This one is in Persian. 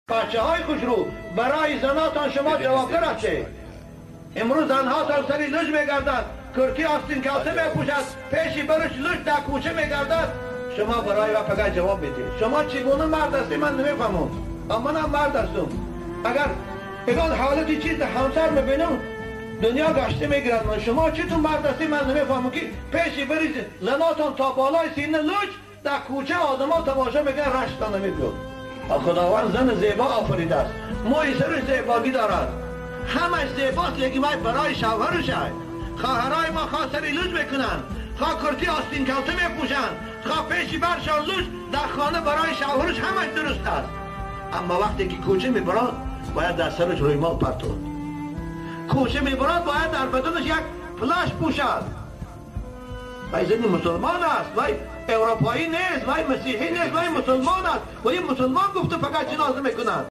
بچه های خوشرو برای زناتان شما جوابگر هستید. امروز زنها سرسری لج میگردند، کرتی آستین کاسه میپوشد، پیشی برش لج در کوچه میگردد. شما برای و فقط جواب بدید. شما چگونه مرد هستی من نمیفهمم، اما من مرد هستم. اگر اگر حالتی چیز همسر میبینم دنیا گشته میگیرد. من شما چطور مرد هستی من نمیفهمم که پیشی بریز زناتان تا بالای سینه لج در کوچه آدما تماشا میکنن رشتان نمیگیرد. خداوند زن زیبا آفریده است، موی سرش زیبایی دارد، همش زیباست، لیکن برای شوهرش است. خواهرای ما خواه سری لج میکنن، خواه کرتی آستین کلته میپوشن، خواه پیشی برشان لج در خانه برای شوهرش همش درست است. اما وقتی که کوچه میبرد باید در سرش رویمال پرتون، کوچه میبرد باید در بدنش یک پلاش پوشد. وای زنی مسلمان است، وای اروپایی نیست، وای مسیحی نیست، وای مسلمان است. وای مسلمان گفته فقط جنازه میکنن.